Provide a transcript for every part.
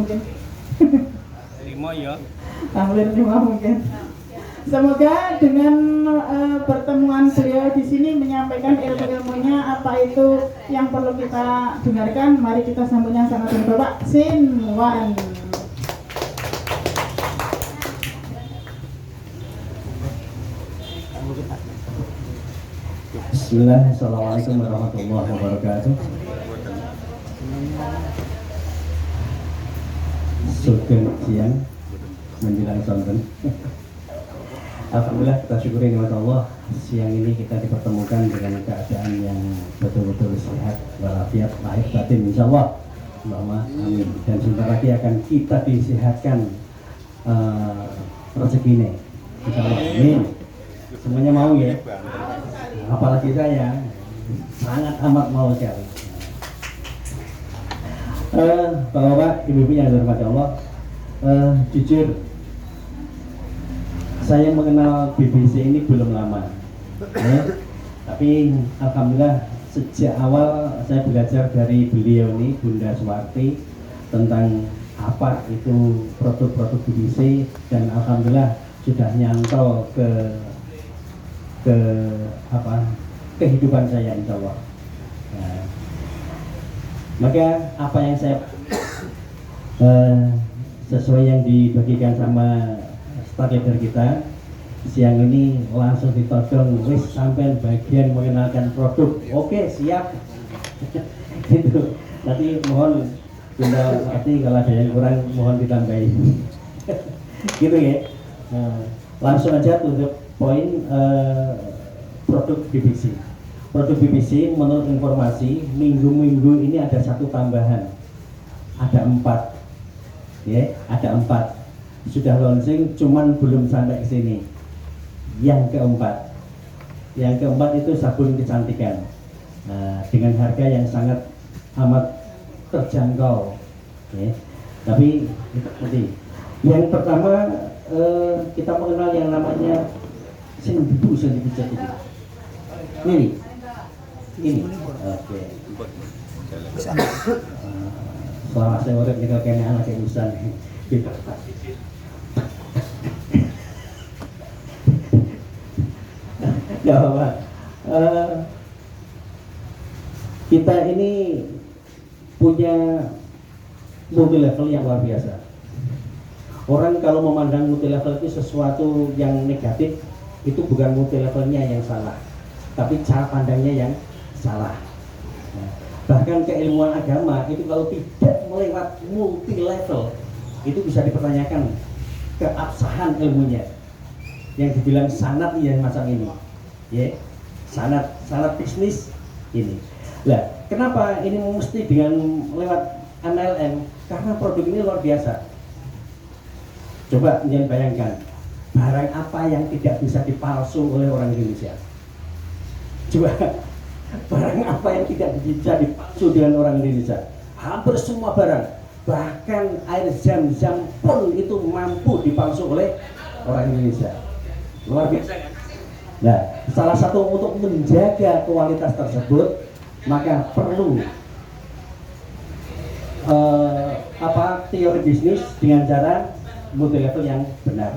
mungkin. 5 ya. Hampir 5 mungkin. Semoga dengan pertemuan beliau di sini menyampaikan ilmu-ilmunya apa itu yang perlu kita dengarkan. Mari kita sambutnya sama Bapak Sinwan. Bismillah, assalamualaikum warahmatullahi wabarakatuh. Sugeng siang menjelang sonten. Alhamdulillah kita syukuri nikmat Allah, siang ini kita dipertemukan dengan keadaan yang betul-betul sehat walafiat lahir batin insyaallah. Allahumma amin. Dan sebentar lagi akan kita disehatkan rezekinya insyaallah. Amin. Semuanya mau ya. Apalagi saya sangat amat mau sekali. Bapak-bapak, ibu-ibu yang dirahmati Allah, jujur saya mengenal BBC ini belum lama, ya. Tapi alhamdulillah sejak awal saya belajar dari beliau ini, Bunda Suwarti, tentang apa itu produk-produk BBC, dan alhamdulillah sudah nyantol ke kehidupan saya insya Allah. Nah, maka apa yang saya sesuai yang dibagikan sama staf leader kita siang ini langsung ditodong wis sampai bagian mengenalkan produk. Oke, siap. Gitu. Nanti mohon Bunda Ati kalau ada yang kurang mohon ditambahin. Gitu ya. Nah, langsung aja tutup poin produk BBC. Produk BBC menurut informasi minggu-minggu ini ada satu tambahan, ada 4, ya, ada 4 sudah launching, cuman belum sampai ke sini. Yang keempat itu sabun kecantikan, dengan harga yang sangat amat terjangkau, ya. Tapi itu tadi. Yang pertama kita mengenal yang namanya sendiri ini. Oke. Selama saya urip nika kene anak urusan. Ya Pak. Kita ini punya multi level yang luar biasa. Orang kalau memandang multi level itu sesuatu yang negatif, itu bukan multi levelnya yang salah, tapi cara pandangnya yang salah. Nah, bahkan keilmuan agama itu kalau tidak melewat multi level itu bisa dipertanyakan keabsahan ilmunya. Yang dibilang sanad yang macam ini, ya, sanad bisnis ini. Lah, kenapa ini mesti dengan lewat MLM? Karena produk ini luar biasa. Coba jangan bayangkan, barang apa yang tidak bisa dipalsu oleh orang Indonesia? Coba, barang apa yang tidak bisa dipalsu dengan orang Indonesia? Hampir semua barang, bahkan air zam-zam pun itu mampu dipalsu oleh orang Indonesia. Luar biasa kan? Nah, salah satu untuk menjaga kualitas tersebut, maka perlu teori bisnis dengan cara multi level yang benar.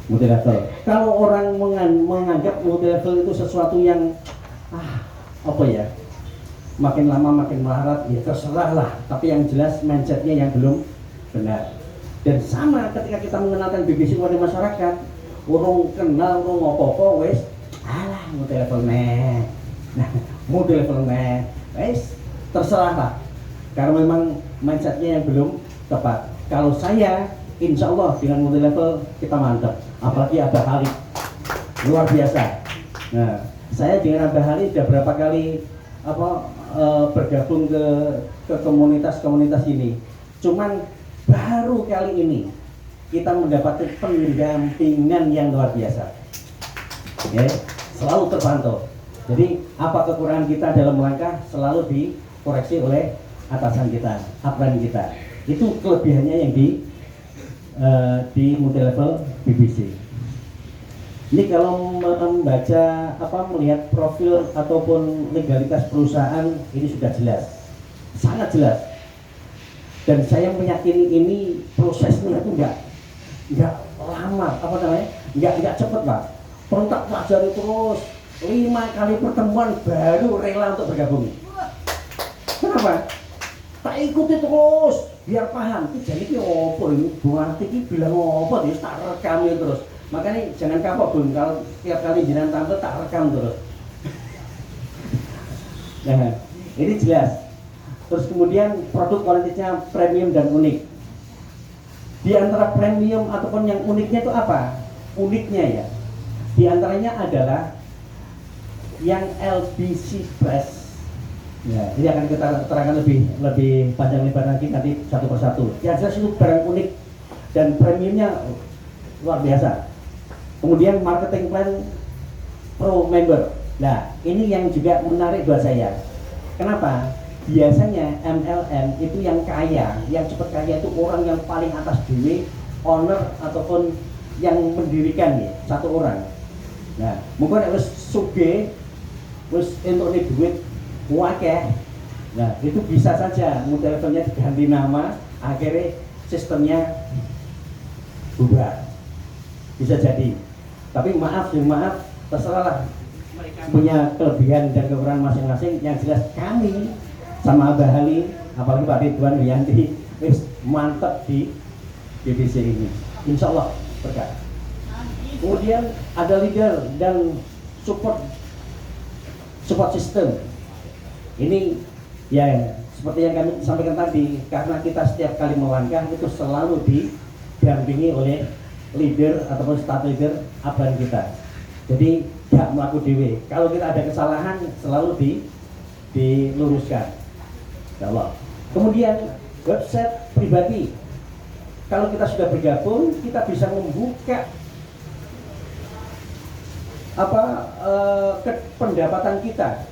Multi level. Kalau orang menganggap multi level itu sesuatu yang makin lama makin melarat, ya terserah lah. Tapi yang jelas mindsetnya yang belum benar. Dan sama ketika kita mengenalkan BBC kepada masyarakat, orang kenal orang apa-apa wes, alah multi level meh. Nah, multi level meh, wes terserah lah. Karena memang mindsetnya yang belum tepat. Kalau saya insya Allah dengan multi level kita mantap, apalagi Abah Hali luar biasa. Nah, saya dengan Abah Hali sudah berapa kali bergabung ke komunitas ini. Cuman baru kali ini kita mendapatkan pendampingan yang luar biasa. Ya, selalu terpantau. Jadi apa kekurangan kita dalam langkah selalu dikoreksi oleh atasan kita, upline kita. Itu kelebihannya yang di multi level BBC. Ini kalau membaca melihat profil ataupun legalitas perusahaan ini sudah jelas, sangat jelas. Dan saya meyakini ini prosesnya itu nggak lama, apa namanya, nggak cepet Pak. Perlu tak pelajari terus 5 kali pertemuan baru rela untuk bergabung. Kenapa? Tak ikuti terus biar paham. Jadi ini apa ini? Buat ini bilang apa? Dia tak rekam terus. Makanya jangan kapok Bun, kalau tiap kali jenengan tampil tak rekam terus. Nah, ini jelas. Terus kemudian produk kualitasnya premium dan unik. Di antara premium ataupun yang uniknya itu apa? Uniknya ya, di antaranya adalah yang LBC Press. Ya, ini akan kita terangkan lebih panjang lebar lagi nanti satu persatu. Yang jelas itu barang unik dan premiumnya luar biasa. Kemudian marketing plan pro member. Nah, ini yang juga menarik buat saya. Kenapa? Biasanya MLM itu yang kaya, yang cepat kaya itu orang yang paling atas diri, owner ataupun yang mendirikan nih, satu orang. Nah, mungkin harus suge, terus untuk duit wakeh. Nah, itu bisa saja multi levelnya diganti nama, akhirnya sistemnya bubar. Bisa jadi. Tapi maaf, terserahlah mereka punya kelebihan dan kekurangan masing-masing. Yang jelas kami sama Abah Halim, apalagi Pak Ridwan Wiyanti, mantap di divisi ini. Insya Allah berkah. Kemudian ada leader dan support system. Ini ya seperti yang kami sampaikan tadi, karena kita setiap kali melangkah itu selalu didampingi oleh leader ataupun staff leader abang kita. Jadi gak melaku dewe. Kalau kita ada kesalahan selalu diluruskan. Ya Allah. Kemudian website pribadi. Kalau kita sudah bergabung, kita bisa membuka pendapatan kita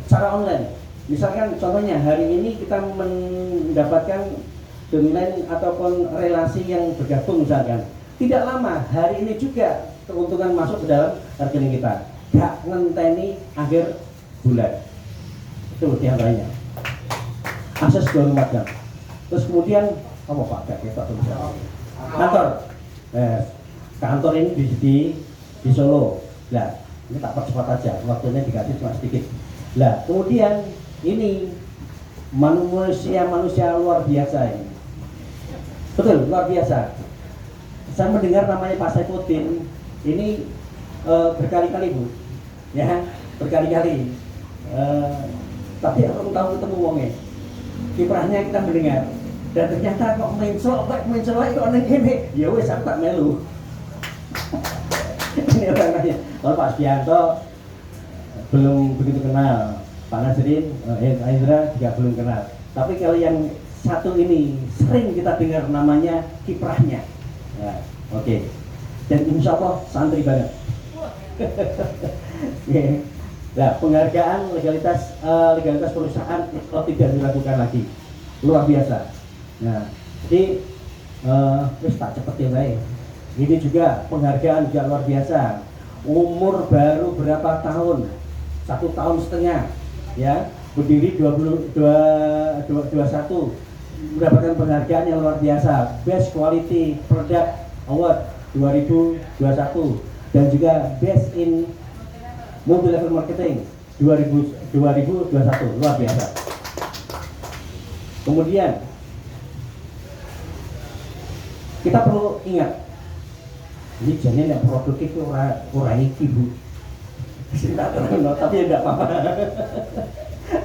secara online. Misalkan contohnya hari ini kita mendapatkan domain ataupun relasi yang bergabung misalkan. Tidak lama hari ini juga keuntungan masuk ke dalam rekening kita. Gak ngenteni akhir bulan. Itu diantaranya. Akses 24 jam. Terus kemudian apa Pak? Kantor. Kantor ini di Solo. Nah, ini tak percepat aja, waktunya dikasih cuma sedikit. Nah, kemudian ini manusia luar biasa ini. Betul, luar biasa. Saya mendengar namanya Pak Saifuddin ini berkali-kali Bu, ya berkali-kali. Tapi aku tahu ketemu wongnya, kiprahnya kita mendengar. Dan ternyata kok mencelok kok neng ini, ya wes aku tak melu. Ini orangnya. Kalau Pak Sugianto belum begitu kenal, Pak Nasrin, Indra juga belum kenal. Tapi kalau yang satu ini sering kita dengar namanya, kiprahnya. Ya, oke. Dan insya Allah santri banget. Nah, penghargaan legalitas perusahaan tidak dilakukan lagi, luar biasa. Nah, jadi wis tak cepetin baik. Ini juga penghargaan juga luar biasa. Umur baru berapa tahun? 1,5 tahun, ya. Berdiri 21, mendapatkan penghargaan yang luar biasa. Best Quality Product Award 2021 dan juga Best in Multi Level Marketing 2021, luar biasa. Kemudian kita perlu ingat, ini jadinya yang produktif itu orang iki Bu. Tapi tidak apa-apa.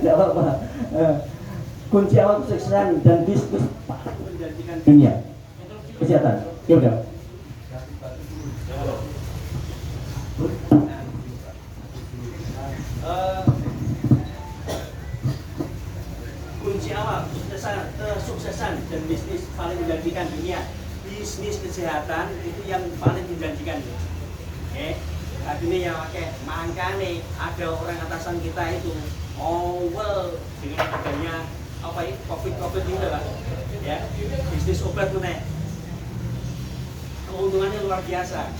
Tidak apa-apa. Kunci awal kesuksesan dan bisnis menjanjikan dunia. Kesehatan. Ya udah. Kunci awal kesuksesan dan bisnis paling menjanjikan dunia. Bisnis kesehatan itu yang paling menjanjikan. Oke. Artinya yang pakai makanya ada orang atasan kita itu dengan adanya apa ini COVID ini lah, ya bisnis obat tuh nih keuntungannya luar biasa.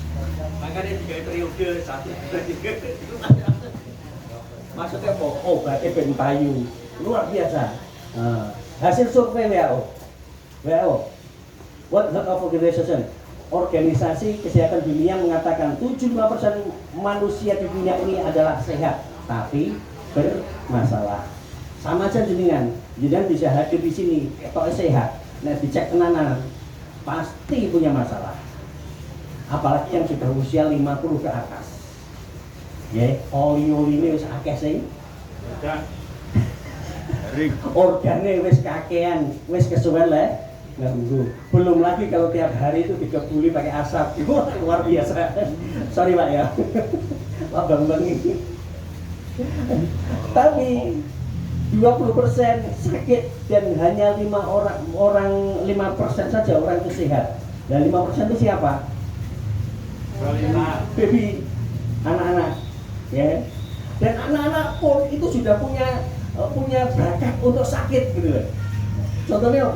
Makanya 3 periode 1, 2, 3 maksudnya obatnya ben payu luar biasa. Hasil survei WHO WHO, World Health Organization, Organisasi Kesehatan Dunia mengatakan 75% manusia di dunia ini adalah sehat, tapi bermasalah. Sama aja jenengan bisa hadir di sini, atau sehat, nah dicek tenanan, pasti punya masalah. Apalagi yang sudah usia 50 ke atas. Ya, oli-oli ini wis akeh sing. Organe wis kakean, wis kesuwen le. Belum lagi kalau tiap hari itu dikebuli pakai asap. Itu luar biasa. Sorry Pak ya. Pak Bambang ini. Tapi 20% sakit dan hanya 5% saja orang itu sehat. Dan 5% itu siapa? Baby, anak-anak, ya. Dan anak-anak pun itu sudah punya bakat untuk sakit gitu loh. Contohnya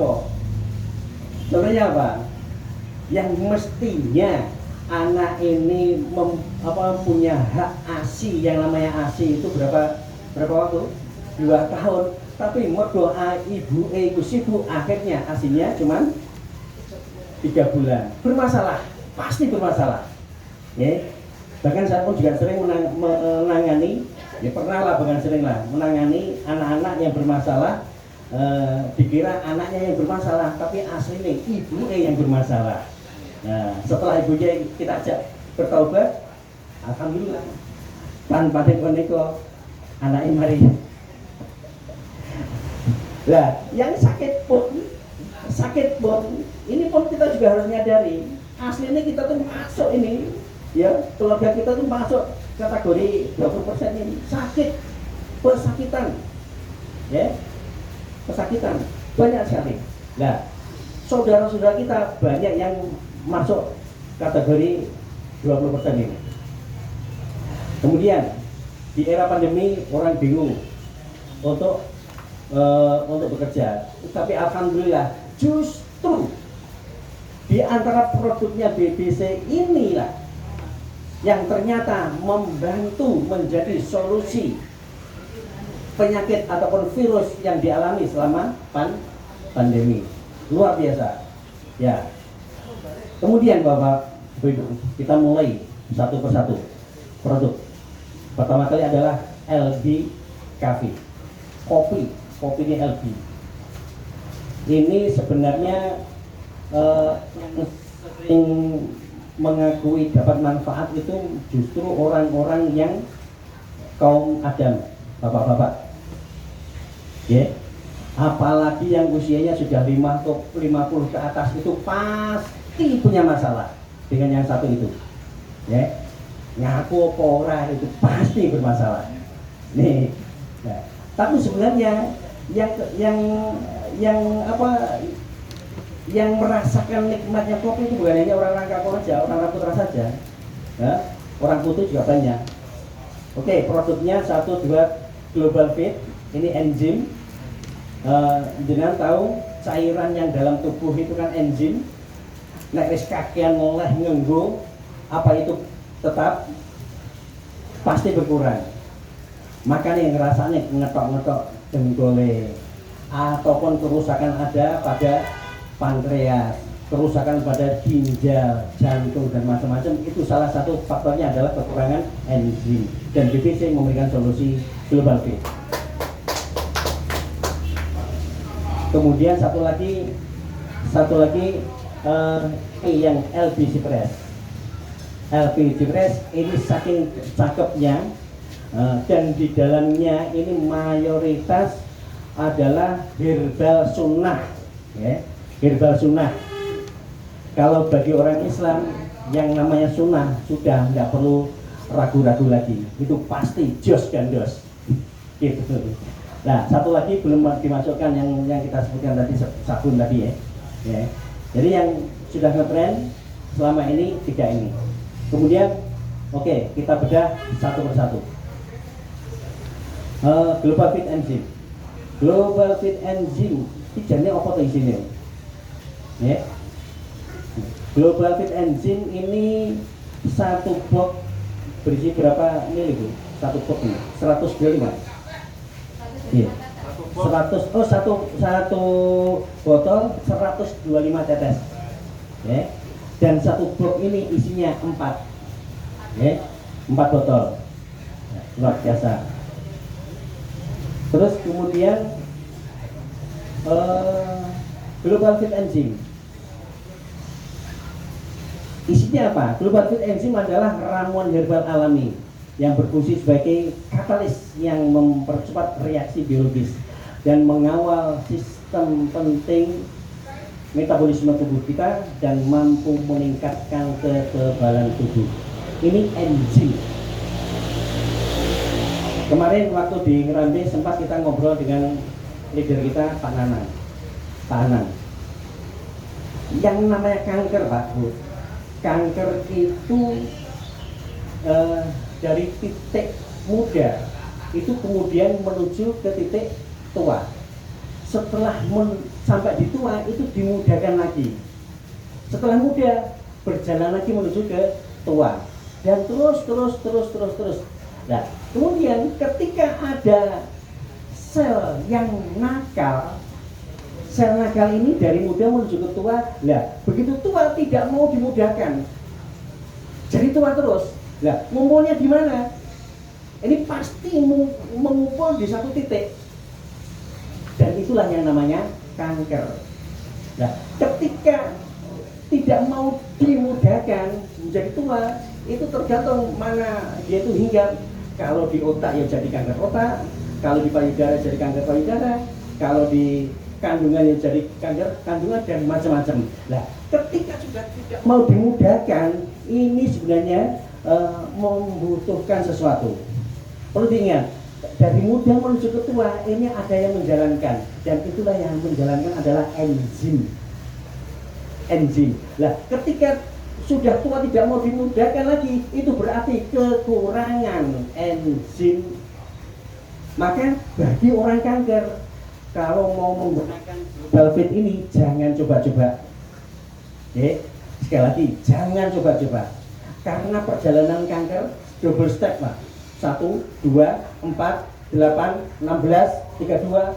apa? Yang mestinya anak ini punya hak ASI, yang namanya ASI itu berapa waktu? 2 tahun. Tapi merdoa ibu itu sibuk, akhirnya ASInya cuman 3 bulan. Bermasalah, pasti bermasalah. Ya, bahkan saya pun juga sering menangani, ya pernah lah, bahkan sering lah menangani anak-anak yang bermasalah. Dikira anaknya yang bermasalah, tapi aslinya ibunya yang bermasalah. Nah, setelah ibunya kita ajak bertaubat, alhamdulillah tanpa neko anaknya mari. Nah, yang sakit pun ini pun kita juga harus nyadari, aslinya kita tuh masuk ini. Ya, keluarga kita tuh masuk kategori 20% ini sakit, pesakitan, ya, pesakitan banyak sekali. Nah, saudara-saudara kita banyak yang masuk kategori 20% ini. Kemudian di era pandemi orang bingung untuk bekerja, tapi alhamdulillah justru di antara produknya BBC inilah yang ternyata membantu menjadi solusi penyakit ataupun virus yang dialami selama pandemi. Luar biasa. Ya. Kemudian Bapak Ibu, kita mulai satu persatu produk. Pertama kali adalah LB Coffee. Kopi ini LB. Ini sebenarnya yang mengakui dapat manfaat itu justru orang-orang yang kaum Adam, bapak-bapak, ya. Apalagi yang usianya sudah 50 ke atas itu pasti punya masalah dengan yang satu itu, ya. Ngaku pora itu pasti bermasalah. Nih, nah, tapi sebenarnya yang merasakan nikmatnya kopi itu bukan hanya orang kampung saja, orang putra saja, ya, orang putih juga banyak. Oke, produknya 1, 2 Global Fit, ini enzim. Dengan tahu cairan yang dalam tubuh itu kan enzim. Nek wis kakean oleh ngenggo, apa itu tetap pasti berkurang. Makanya ngerasanya ngetok-ngetok dengkole, ataupun kerusakan ada pada pankreas, kerusakan pada ginjal, jantung dan macam-macam, itu salah satu faktornya adalah kekurangan enzim. Dan BBC memberikan solusi Global Fit. Kemudian satu lagi yang LB Cipress. LB Cipress ini saking cakepnya, dan di dalamnya ini mayoritas adalah herbal sunnah, ya. Herbal sunnah. Kalau bagi orang Islam yang namanya sunnah sudah nggak perlu ragu-ragu lagi, itu pasti jos gandos. Gitu. Nah, satu lagi belum dimasukkan yang kita sebutkan tadi, sabun tadi, ya. Ya. Jadi yang sudah ngetren selama ini 3 ini. Kemudian, oke, kita bedah satu persatu. Global Fit Enzim. Global Fit Enzim, ini apa tuh isinya? Ya. Global Fit Enzim ini satu box berisi berapa mili Bu? Satu box ini 100 gram. Iya. satu botol 125 tetes. Ya. Dan satu box ini isinya 4. Ya. 4 botol. Ya, luar biasa. Terus kemudian Global Fit Enzim. Isinya apa? Global Fit Enzim adalah ramuan herbal alami yang berfungsi sebagai katalis yang mempercepat reaksi biologis dan mengawal sistem penting metabolisme tubuh kita dan mampu meningkatkan kekebalan tubuh. Ini enzim. Kemarin waktu di Ngerambe sempat kita ngobrol dengan leader kita Pak Anang. Yang namanya kanker, Pak Bu. Kanker itu dari titik muda itu kemudian menuju ke titik tua. Setelah sampai di tua itu dimudahkan lagi. Setelah muda berjalan lagi menuju ke tua dan terus. Nah, kemudian ketika ada sel yang nakal, sel nakal ini dari muda menuju ke tua. Nah, begitu tua tidak mau dimudahkan, jadi tua terus. Nah, ngumpulnya di mana? Ini pasti mengumpul di satu titik, dan itulah yang namanya kanker. Nah, ketika tidak mau dimudahkan menjadi tua, itu tergantung mana dia itu hinggap. Kalau di otak ya jadi kanker otak, kalau di payudara jadi kanker payudara, kalau di kandungan ya jadi kanker kandungan, dan macam-macam. Nah, ketika sudah tidak mau dimudahkan, ini sebenarnya membutuhkan sesuatu. Perlu diingat, dari muda menuju ke tua ini ada yang menjalankan, dan itulah yang menjalankan adalah enzim. Nah, ketika sudah tua tidak mau dimudahkan lagi, itu berarti kekurangan enzim. Maka bagi orang kanker, kalau mau menggunakan Global Fit ini jangan coba-coba. Sekali lagi, jangan coba-coba. Karena perjalanan kanker double step, Pak. 1, 2, 4, 8, 16, 32,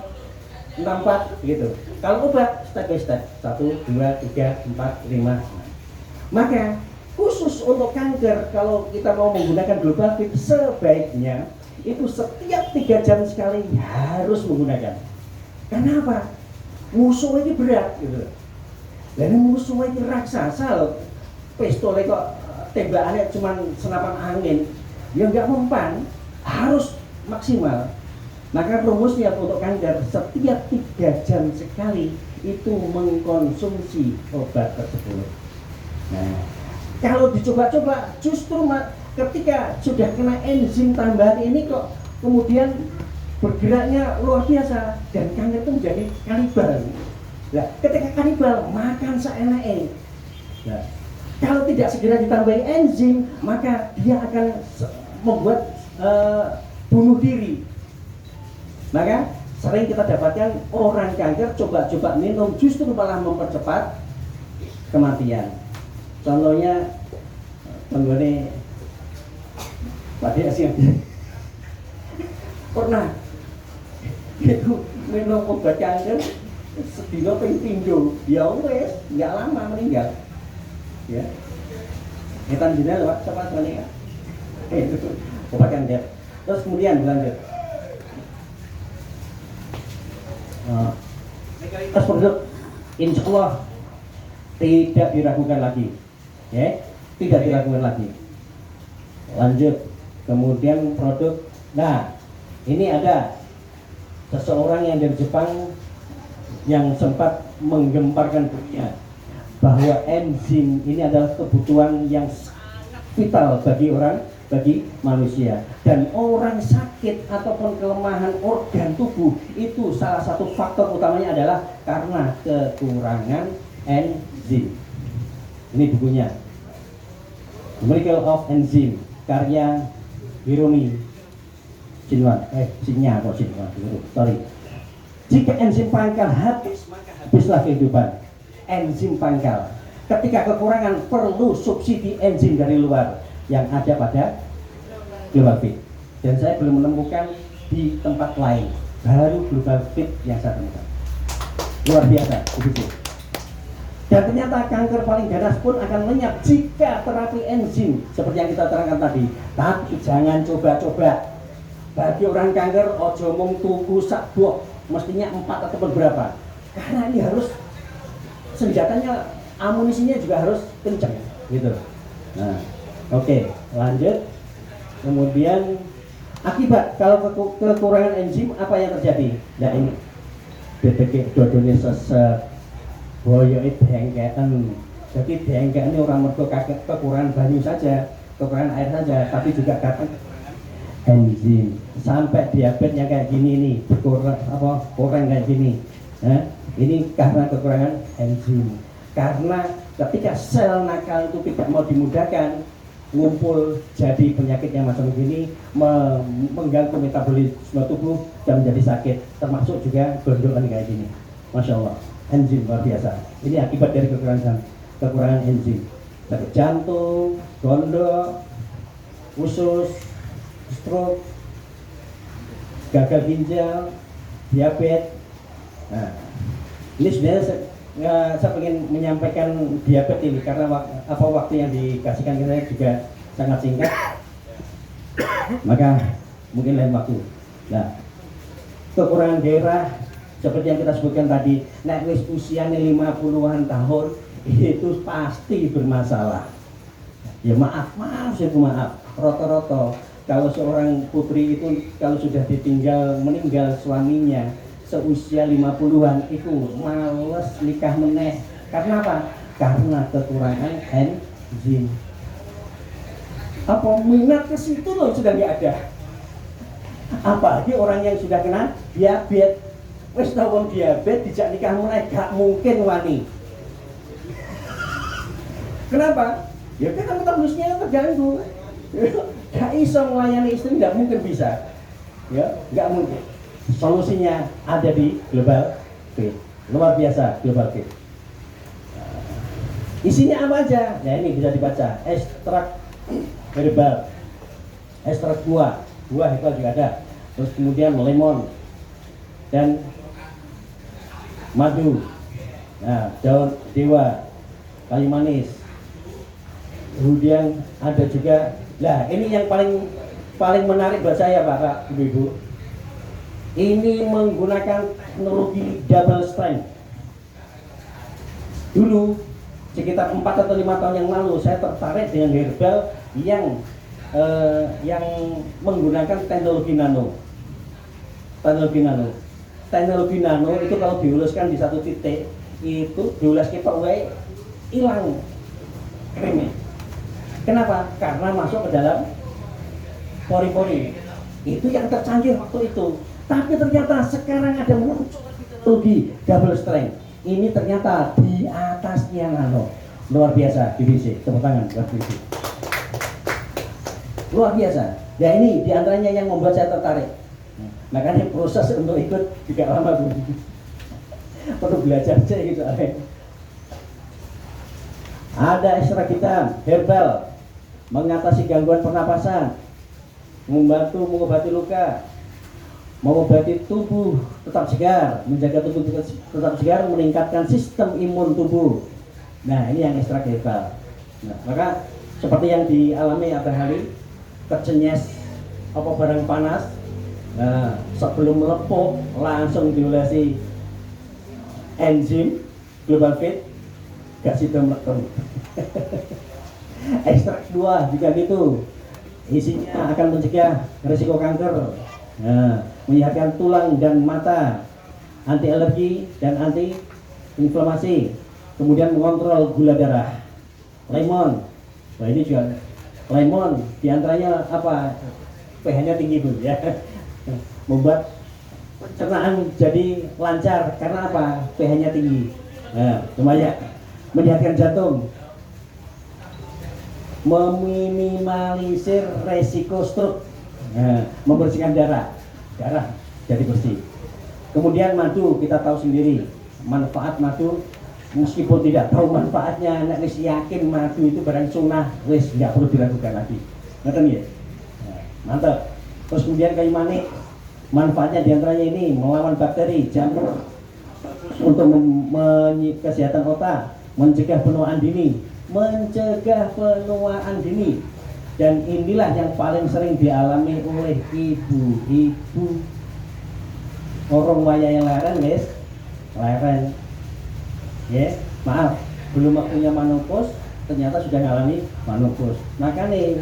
64 gitu. Kalau obat step by step, 1, 2, 3, 4, 5. Maka khusus untuk kanker, kalau kita mau menggunakan Global Fit, sebaiknya itu setiap 3 jam sekali harus menggunakan. Karena apa? Musuh ini berat gitu. Dan musuh ini raksasa loh. Pistolnya kok tembakannya cuma senapan angin, ya nggak mempan, harus maksimal. Maka rumusnya untuk kanker, setiap 3 jam sekali itu mengkonsumsi obat tersebut. Nah, kalau dicoba-coba, justru ketika sudah kena enzim tambahan ini kok kemudian bergeraknya luar biasa, dan kanker itu menjadi kanibal. Nah, ketika kanibal makan seenaknya. Nah, kalau tidak segera ditambahi enzim, maka dia akan membuat bunuh diri. Maka sering kita dapatkan orang kanker coba-coba minum, justru malah mempercepat kematian. Contohnya ini Pak Dias yang pernah itu minum obat kanker sedina ping pindho, ya wes nggak lama meninggal. Ya, ngetan jenel Pak, cepat meninggal. Itu obat kanker. Terus kemudian lanjut. Legalitas produk insya Allah tidak diragukan lagi. Ya, tidak diragukan lagi. Lanjut, kemudian produk. Nah, ini ada seseorang yang dari Jepang yang sempat menggemparkan dunia bahwa enzim ini adalah kebutuhan yang sangat vital bagi manusia, dan orang sakit ataupun kelemahan organ tubuh itu salah satu faktor utamanya adalah karena kekurangan enzim. Ini bukunya, The Miracle of Enzyme, karya Hiromi Shinwan. Sorry. Jika enzim pangkal habis, maka habislah kehidupan. Enzim pangkal. Ketika kekurangan, perlu subsidi enzim dari luar yang ada pada Global Fit. Dan saya belum menemukan di tempat lain baru Global Fit yang saya temukan. Luar biasa, begitu. Dan ternyata kanker paling ganas pun akan lenyap jika terapi enzim seperti yang kita terangkan tadi. Tapi jangan coba-coba. Bagi orang kanker, ojo mung tuku sak blok, mestinya 4 atau berapa. Karena ini harus senjatanya, amunisinya juga harus kencang, gitu. Nah, oke, lanjut. Kemudian akibat kalau kekurangan enzim apa yang terjadi? Nah ini dedek dodone sesek, boyoke dengkekan. Jadi dengkekan ini orang mergo kekurangan banyu saja, kekurangan air saja, tapi juga karena enzim. Sampai diabetesnya kayak gini nih, kurang kayak gini. Nah, ini karena kekurangan enzim. Karena ketika sel nakal itu tidak mau dimudahkan, ngumpul jadi penyakit yang macam begini, mengganggu metabolisme tubuh dan menjadi sakit, termasuk juga gondokan kayak gini. Masya Allah, enzim luar biasa. Ini akibat dari kekurangan enzim. Sakit jantung, gondok, usus, stroke, gagal ginjal, diabetes. Nah, ini sebenarnya saya ingin menyampaikan diabetes ini karena waktu yang dikasihkan saya juga sangat singkat, maka mungkin lain waktu. Nah, kekurangan gairah seperti yang kita sebutkan tadi, nek wis usianya 50-an tahun itu pasti bermasalah. Ya maaf, roto-roto kalau seorang putri itu kalau sudah meninggal suaminya seusia 50-an itu males nikah meneh. Karena apa? Karena kekurangan enzim. Apa minat ke situ loh sudah nggak ada. Apalagi orang yang sudah kena diabetes, wis tau diabetes dijak nikah meneh gak mungkin wani. Kenapa? Ya karena metabolismenya terganggu. Gak iso melayani istri, nggak mungkin bisa. Ya, nggak mungkin. Solusinya ada di Global Fit. Luar biasa Global Fit. Isinya apa aja? Nah ini bisa dibaca. Ekstrak herbal, ekstrak buah herbal juga ada. Terus kemudian lemon dan madu. Nah, daun dewa, kayu manis. Kemudian ada juga. Nah ini yang paling menarik buat saya Bapak Ibu-ibu. Ini menggunakan teknologi double strength. Dulu sekitar 4 atau 5 tahun yang lalu saya tertarik dengan herbal yang menggunakan teknologi nano. Teknologi nano itu kalau diulaskan di satu titik itu diulas kita hilang krimnya. Kenapa? Karena masuk ke dalam pori-pori. Itu yang tercanggih waktu itu. Tapi ternyata sekarang ada muncul teknologi double strength. Ini ternyata di atasnya nano. Luar biasa, DBC. Tepuk tangan buat DBC. Luar biasa. Ya ini diantaranya yang membuat saya tertarik. Makanya proses untuk ikut juga lama. Perlu belajar aja gitu. Ada ekstrak hitam, herbal, mengatasi gangguan pernapasan, membantu mengobati luka, mengobati tubuh tetap segar, menjaga tubuh tetap segar, meningkatkan sistem imun tubuh. Nah ini yang ekstrak herbal. Nah, maka seperti yang dialami Abah Hali, tercenyes apa barang panas, nah, sebelum melepuh langsung diolesi enzim Global Fit, gak situ melepuh. Ekstrak buah juga gitu, isinya akan mencegah risiko kanker. Nah, menyehatkan tulang dan mata, anti alergi dan anti inflamasi, kemudian mengontrol gula darah. Lemon, nah ini juga lemon, diantaranya apa? pH-nya tinggi Bu ya, membuat pencernaan jadi lancar karena apa? pH-nya tinggi. Nah, lumayan. Menyehatkan jantung, meminimalisir resiko stroke. Nah, membersihkan darah jadi bersih. Kemudian madu, kita tahu sendiri manfaat madu, meskipun tidak tahu manfaatnya, nek wis yakin madu itu barang sunnah, wis nggak perlu diragukan lagi. Ngerti ya? Nah, mantap. Terus kemudian kayu manis Manfaatnya diantaranya ini melawan bakteri, jamur, untuk kesehatan otak, mencegah penuaan dini, dan inilah yang paling sering dialami oleh ibu-ibu. Orang waya yang leren guys, leren, ya maaf, belum waktunya menopause, ternyata sudah mengalami menopause. Makanya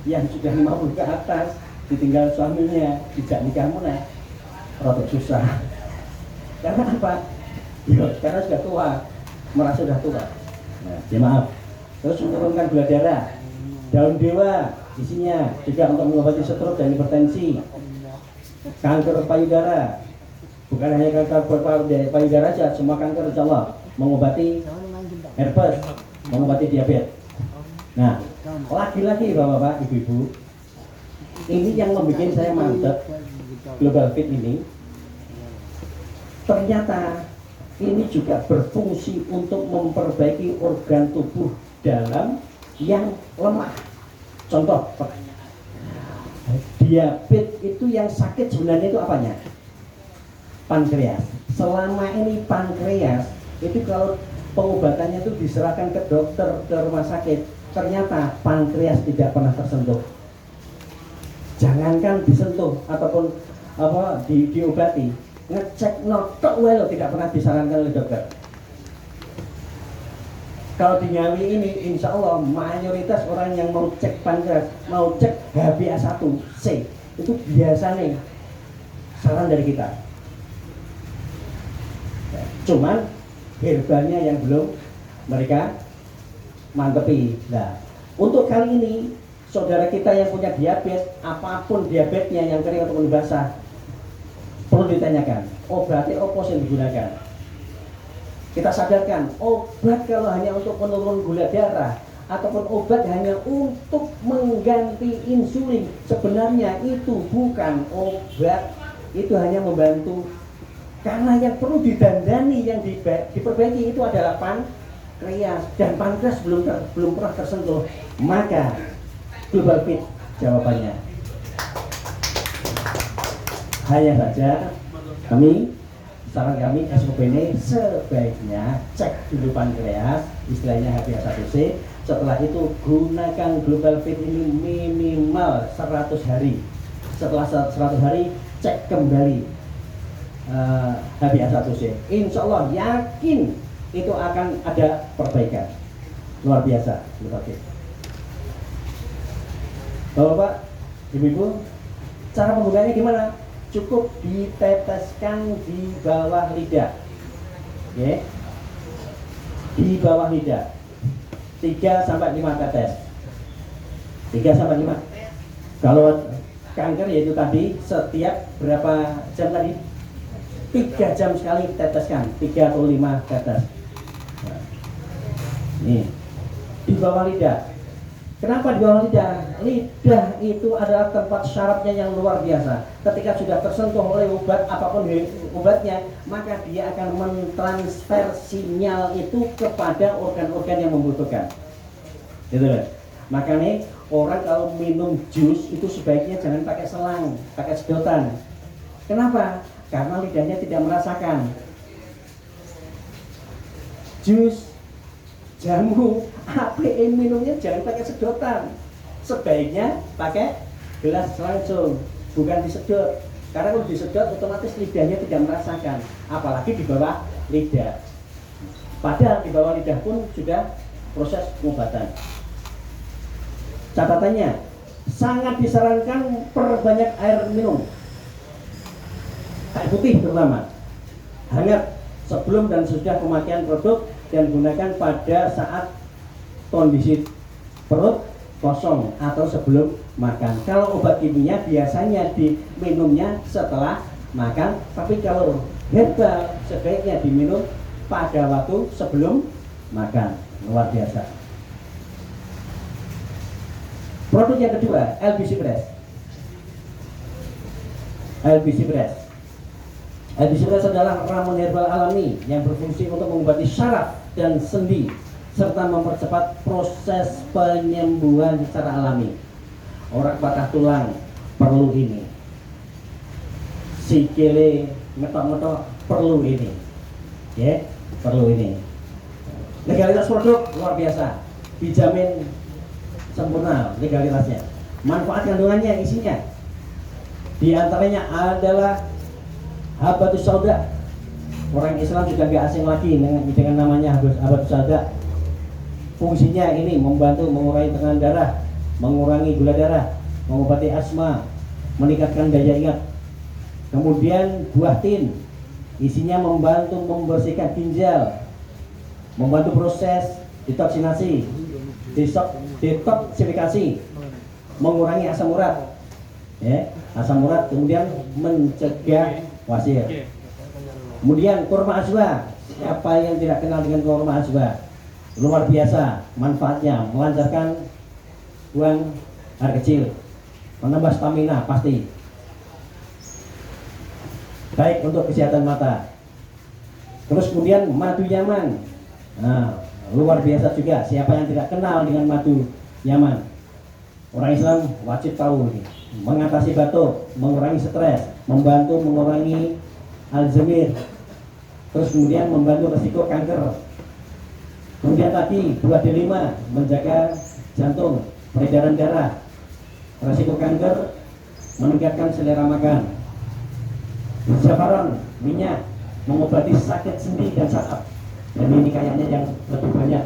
yang sudah 50 ke atas ditinggal suaminya, tidak nikah mulai, rada susah. Karena apa? Ya, karena sudah tua, merasa sudah tua. Nah, ya maaf. Terus menurunkan gula darah. Daun dewa isinya juga untuk mengobati stroke dan hipertensi, kanker payudara. Bukan hanya kanker payudara saja, semua kanker insya Allah. Mengobati herpes, mengobati diabetes. Nah, lagi-lagi bapak-bapak, ibu-ibu, ini yang membuat saya mantap. Global Fit ini ternyata ini juga berfungsi untuk memperbaiki organ tubuh dalam yang lemah. Contoh, diabetes itu yang sakit sebenarnya itu apanya? Pankreas. Selama ini pankreas itu kalau pengobatannya itu diserahkan ke dokter, ke rumah sakit, ternyata pankreas tidak pernah tersentuh. Jangankan disentuh ataupun diobati, ngecek notok well tidak pernah disarankan oleh dokter. Kalau di Ngawi ini insya Allah mayoritas orang yang mau cek pankreas, mau cek HbA1c itu biasanya saran dari kita. Cuman herbalnya yang belum mereka mantepi. Nah, untuk kali ini saudara kita yang punya diabetes, apapun diabetesnya yang kering ataupun basah, perlu ditanyakan obatnya apa yang digunakan. Kita sadarkan obat kalau hanya untuk menurun gula darah ataupun obat hanya untuk mengganti insulin, sebenarnya itu bukan obat, itu hanya membantu. Karena yang perlu didandani, yang diperbaiki itu adalah pankreas, dan pankreas belum pernah tersentuh. Maka Global Fit jawabannya. Hanya saja saran kami SOP ini sebaiknya cek dulu pankreas, istilahnya HbA1c. Setelah itu gunakan Global Fit ini minimal 100 hari. Setelah 100 hari cek kembali HbA1c. Insya Allah yakin itu akan ada perbaikan luar biasa. Bapak, ibu-ibu, cara penggunaannya gimana? Cukup diteteskan di bawah lidah, ya, di bawah lidah 3-5 tetes. 3-5. Kalau kanker yaitu tadi setiap berapa jam tadi? 3 jam sekali teteskan, 3 atau 5 tetes. Nah, ini di bawah lidah. Kenapa di bawah lidah? Lidah itu adalah tempat syarafnya yang luar biasa. Ketika sudah tersentuh oleh obat, apapun obatnya, maka dia akan mentransfer sinyal itu kepada organ-organ yang membutuhkan. Gitu kan? Makanya orang kalau minum jus itu sebaiknya jangan pakai selang, pakai sedotan. Kenapa? Karena lidahnya tidak merasakan. Jus, jamu, APM minumnya jangan pakai sedotan. Sebaiknya pakai gelas langsung, bukan disedot. Karena kalau disedot otomatis lidahnya tidak merasakan, apalagi di bawah lidah. Padahal di bawah lidah pun sudah proses pengobatan. Catatannya, sangat disarankan perbanyak air minum. Air putih terutama, hangat sebelum dan sesudah pemakaian produk, dan gunakan pada saat kondisi perut kosong atau sebelum makan. Kalau obat kimia biasanya diminumnya setelah makan, tapi kalau herbal sebaiknya diminum pada waktu sebelum makan. Luar biasa. Produk yang kedua, LBC Press. LBC Press. LBC Press adalah ramuan herbal alami yang berfungsi untuk mengobati syaraf dan sendi serta mempercepat proses penyembuhan secara alami. Orang patah tulang perlu ini. sikile ngetok-ngetok perlu ini. Ya, perlu ini. Legalitas produk luar biasa, dijamin sempurna legalitasnya. Manfaat kandungannya, isinya, di antaranya adalah habatus sauda. Orang Islam juga nggak asing lagi dengan namanya habatus sauda. Fungsinya ini membantu mengurangi tekanan darah, mengurangi gula darah, mengobati asma, meningkatkan daya ingat. Kemudian buah tin, isinya membantu membersihkan ginjal, membantu proses detoksinasi, detoksifikasi, mengurangi asam urat, ya, asam urat, kemudian mencegah wasir. Kemudian kurma ajwa, siapa yang tidak kenal dengan kurma ajwa? Luar biasa manfaatnya, melancarkan buang air kecil, menambah stamina pasti. Baik untuk kesehatan mata. Terus kemudian madu Yaman. Nah, luar biasa juga. Siapa yang tidak kenal dengan madu Yaman? Orang Islam wajib tahu ini. Mengatasi batuk, mengurangi stres, membantu mengurangi Alzheimer. Terus kemudian membantu resiko kanker. Kemudian tadi buah delima menjaga jantung, peredaran darah, resiko kanker, meningkatkan selera makan. Zafaran, minyak, mengobati sakit sendi dan saraf. Dan ini kayaknya yang lebih banyak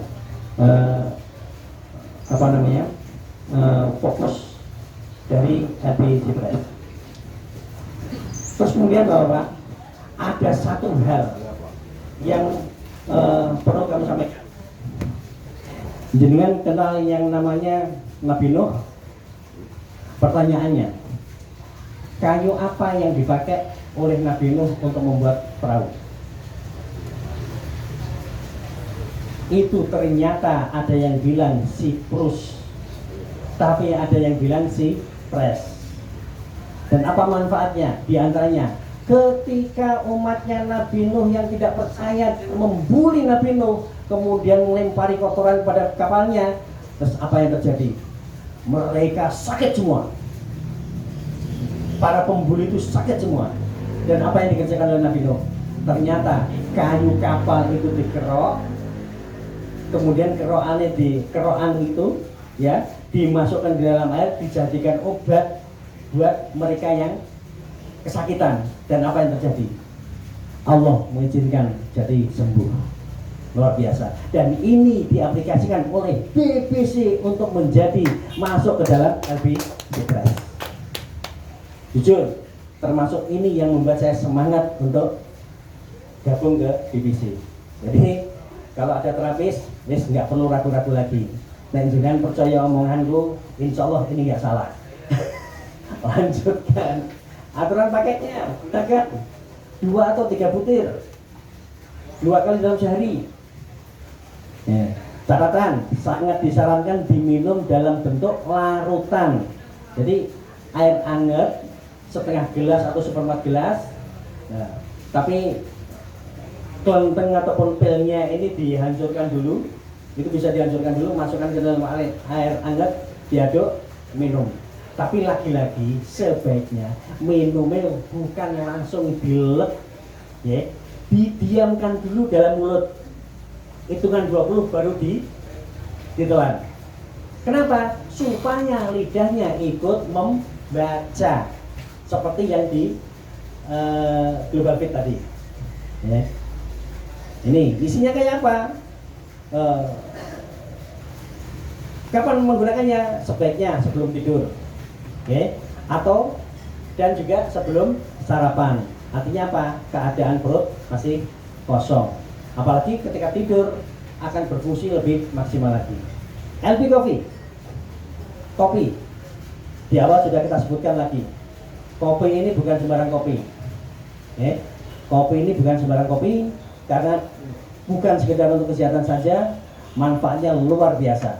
fokus dari LPG-Press. Terus kemudian bahwa ada satu hal yang perlu kami sampaikan. Jenengan kenal yang namanya Nabi Nuh? Pertanyaannya, kayu apa yang dipakai oleh Nabi Nuh untuk membuat perahu? Itu ternyata ada yang bilang siprus, tapi ada yang bilang Cypress. Dan apa manfaatnya? Di antaranya, ketika umatnya Nabi Nuh yang tidak percaya membuli Nabi Nuh, kemudian melempari kotoran pada kapalnya, terus apa yang terjadi? Mereka sakit semua. Para pembuli itu sakit semua. Dan apa yang dikerjakan oleh Nabi Nuh? Ternyata kayu kapal itu dikerok, kemudian kerokan itu ya dimasukkan di dalam air, dijadikan obat buat mereka yang kesakitan. Dan apa yang terjadi? Allah mengizinkan jadi sembuh. Luar biasa. Dan ini diaplikasikan oleh BBC untuk menjadi masuk ke dalam LPG-Press. Jujur, termasuk ini yang membuat saya semangat untuk gabung ke BBC. Jadi kalau ada terapis, nggak perlu ragu-ragu lagi. Dan jangan percaya omonganku, insya Allah ini nggak salah. Lanjutkan. Aturan paketnya, gunakan 2 atau 3 butir 2 kali dalam sehari. Ya. Catatan, sangat disarankan diminum dalam bentuk larutan. Jadi air hangat setengah gelas atau 1/4 gelas. Nah, tapi kelenteng ataupun pilnya ini dihancurkan dulu. Itu bisa dihancurkan dulu, masukkan ke dalam air hangat, diaduk, minum. Tapi lagi-lagi sebaiknya minumnya bukan langsung dilek, ya, didiamkan dulu dalam mulut. Hitungan 20 baru ditelan. Kenapa? Supaya lidahnya ikut membaca seperti yang di Global Fit tadi. Ya. Ini isinya kayak apa? Kapan menggunakannya? Sebaiknya sebelum tidur, atau dan juga sebelum sarapan. Artinya apa? Keadaan perut masih kosong. Apalagi ketika tidur akan berfungsi lebih maksimal lagi. LP Coffee, kopi. Di awal sudah kita sebutkan lagi. Kopi ini bukan sembarang kopi. Kopi ini bukan sembarang kopi karena bukan sekedar untuk kesehatan saja, manfaatnya luar biasa.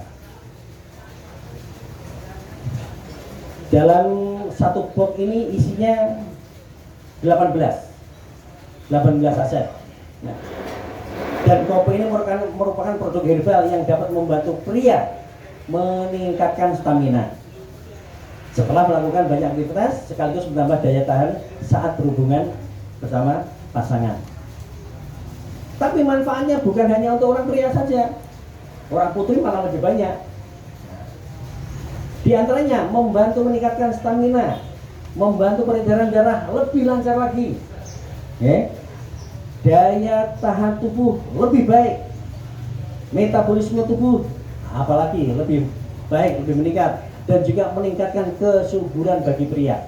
Dalam satu box ini isinya 18 aset. Nah, dan kopi ini merupakan produk herbal yang dapat membantu pria meningkatkan stamina. Setelah melakukan banyak aktivitas, sekaligus menambah daya tahan saat berhubungan bersama pasangan. Tapi manfaatnya bukan hanya untuk orang pria saja, orang putri malah lebih banyak. Di antaranya membantu meningkatkan stamina, membantu peredaran darah lebih lancar lagi, daya tahan tubuh lebih baik, metabolisme tubuh apalagi lebih baik, lebih meningkat, dan juga meningkatkan kesuburan bagi pria.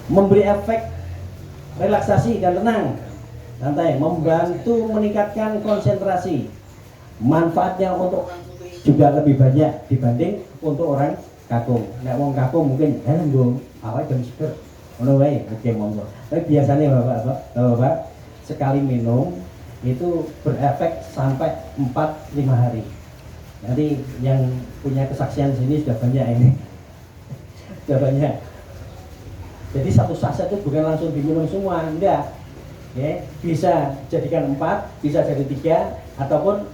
Memberi efek relaksasi dan tenang, santai, membantu meningkatkan konsentrasi. Manfaatnya untuk juga lebih banyak dibanding untuk orang kakung. Nek wong kakung mungkin nggo awake jam seger. Ngono wae, oke monggo. Tapi biasanya Bapak, sekali minum itu berefek sampai 4-5 hari. Nanti yang punya kesaksian sini sudah banyak ini. Sudah banyak. Jadi satu saset itu bukan langsung diminum semua, enggak. Bisa jadikan 4, bisa jadi 3, ataupun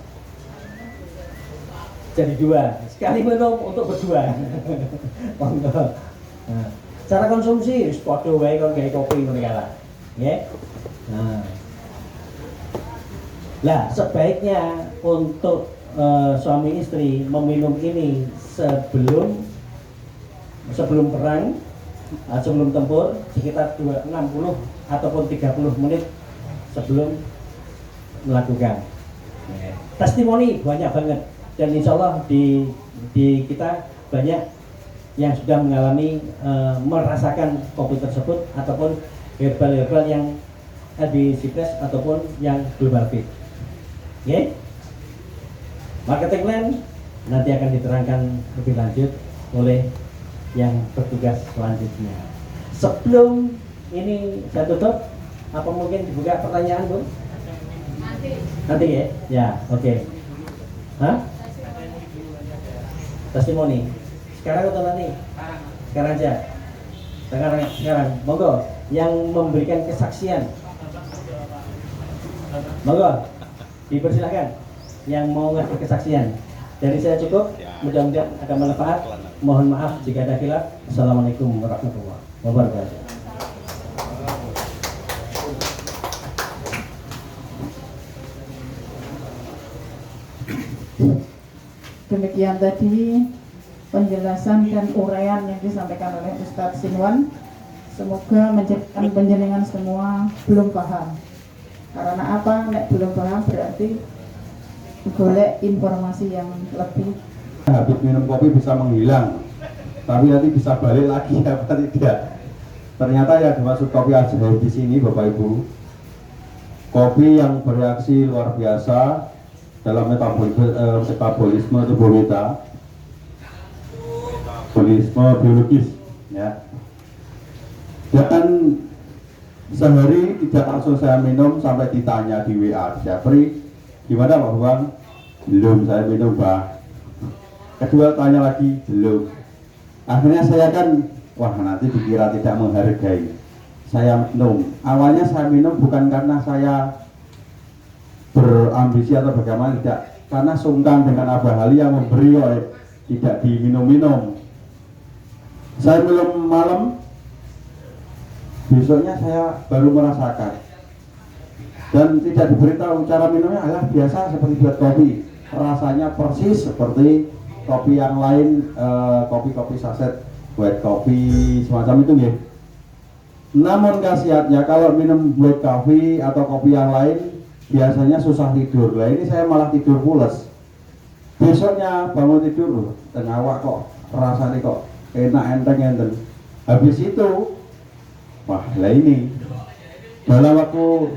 jadi 2. Sekali minum untuk berdua. Nah, cara konsumsi padha wae kon gawe kopi ngono kae lah. Nggih. Nah, sebaiknya untuk suami istri meminum ini sebelum perang, sebelum tempur, sekitar 60 ataupun 30 menit sebelum melakukan. Testimoni banyak banget, dan insya Allah di kita banyak yang sudah mengalami merasakan kopi tersebut ataupun herbal yang LB Secret ataupun yang Global Fit. Marketing plan nanti akan diterangkan lebih lanjut oleh yang bertugas selanjutnya. Sebelum ini saya tutup, apa mungkin dibuka pertanyaan, Bu? Nanti ya? Ya, oke. Hah? Testimoni. Sekarang atau nanti? Sekarang aja. Sekarang. Monggo yang memberikan kesaksian. Monggo. Dipersilakan yang mau ngasih kesaksian. Dari saya cukup, mudah-mudahan akan bermanfaat. Mohon maaf jika ada khilaf. Assalamualaikum warahmatullahi wabarakatuh. Demikian tadi penjelasan dan uraian yang disampaikan oleh Ustadz Sinwan. Semoga menjadikan panjenengan semua belum paham. Karena apa? Nek belum paham berarti golek informasi yang lebih. Habis minum kopi bisa menghilang, tapi nanti bisa balik lagi apa tidak? Ternyata yang dimaksud kopi ajaib di sini, Bapak Ibu, kopi yang bereaksi luar biasa dalam metabolisme tubuh kita, metabolisme biologis, ya. Dan sehari tidak langsung saya minum sampai ditanya di WA, Jeffrey, gimana Pak Bang? Belum saya minum, Pak. Kedua tanya lagi, belum. Akhirnya saya kan, wah nanti dikira tidak menghargai. Saya minum. Awalnya saya minum bukan karena saya berambisi atau bagaimana, tidak. Karena sungkan dengan Abah Ali yang memberi, tidak diminum-minum. Saya minum malam, besoknya saya baru merasakan. Dan tidak diberitahu cara minumnya adalah biasa seperti buat kopi. Rasanya persis seperti kopi yang lain, kopi-kopi saset, buat kopi semacam itu ya. Namun khasiatnya kalau minum buat kopi atau kopi yang lain biasanya susah tidur. Lah ini saya malah tidur pules. Besoknya bangun tidur, tengah awak kok rasanya kok enak enteng. Habis itu, wah lah ini dalam waktu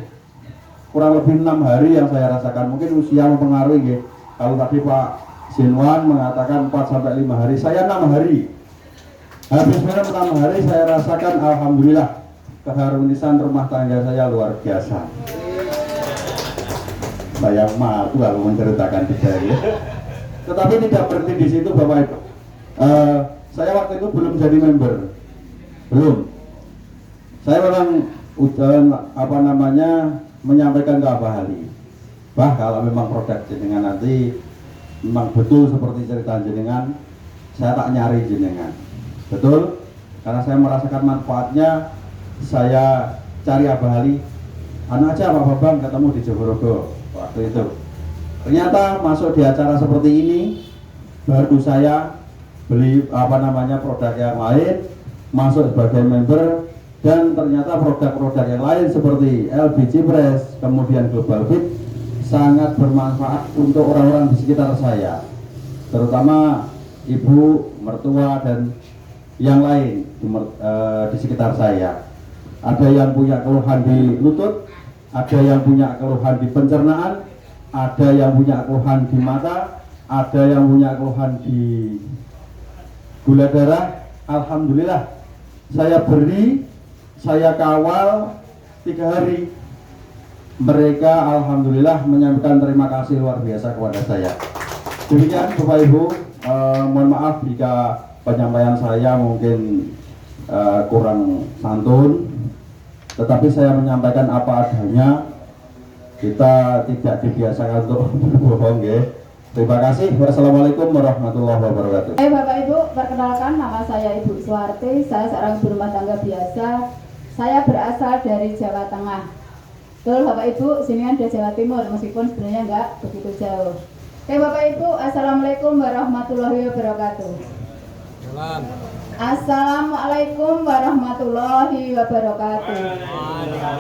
kurang lebih 6 hari yang saya rasakan. Mungkin usia mempengaruhi ya. Kalau tadi Pak Sinwan mengatakan 4-5 hari, saya 6 hari. Habis minum 6 hari saya rasakan alhamdulillah keharmonisan rumah tangga saya luar biasa. Saya malu kalau menceritakan detail. Tetapi tidak berhenti di situ, Bapak Ibu. Saya waktu itu belum jadi member. Belum. Saya memang menyampaikan ke Abah Ali. Bah, kalau memang produk jenengan nanti memang betul seperti cerita jenengan, saya tak nyari jenengan. Betul? Karena saya merasakan manfaatnya, saya cari Abah Ali. Anu aja Pak Babang ketemu di Jogorogo waktu itu. Ternyata masuk di acara seperti ini, baru saya beli produk yang lain, masuk sebagai member, dan ternyata produk-produk yang lain seperti LBG Press, kemudian Global Fit sangat bermanfaat untuk orang-orang di sekitar saya, terutama ibu, mertua, dan yang lain di sekitar saya. Ada yang punya keluhan di lutut, ada yang punya keluhan di pencernaan, ada yang punya keluhan di mata, ada yang punya keluhan di gula darah. Alhamdulillah, saya beri, saya kawal 3 hari. Mereka alhamdulillah menyampaikan terima kasih luar biasa kepada saya. Demikian Bapak Ibu, mohon maaf jika penyampaian saya mungkin kurang santun, tetapi saya menyampaikan apa adanya. Kita tidak dibiasakan untuk berbohong, ya. Terima kasih. Wassalamualaikum warahmatullahi wabarakatuh. Bapak Ibu, perkenalkan, nama saya Ibu Suwarti. Saya seorang ibu rumah tangga biasa. Saya berasal dari Jawa Tengah. Betul Bapak Ibu, sini kan di Jawa Timur, meskipun sebenarnya enggak begitu jauh. Oke Bapak Ibu, assalamualaikum warahmatullahi wabarakatuh. Assalamualaikum warahmatullahi wabarakatuh.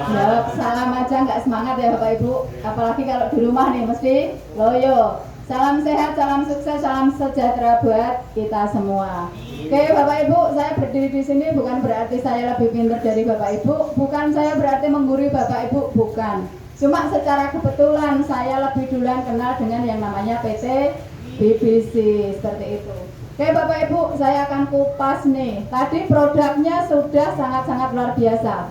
Jawab salam aja nggak semangat ya Bapak Ibu. Apalagi kalau di rumah nih mesti loyo. Salam sehat, salam sukses, salam sejahtera buat kita semua. Oke Bapak Ibu, saya berdiri di sini bukan berarti saya lebih pintar dari Bapak Ibu, bukan saya berarti menggurui Bapak Ibu, bukan. Cuma secara kebetulan saya lebih duluan kenal dengan yang namanya PT BBC, seperti itu. Oke Bapak Ibu, saya akan kupas nih. Tadi produknya sudah sangat-sangat luar biasa.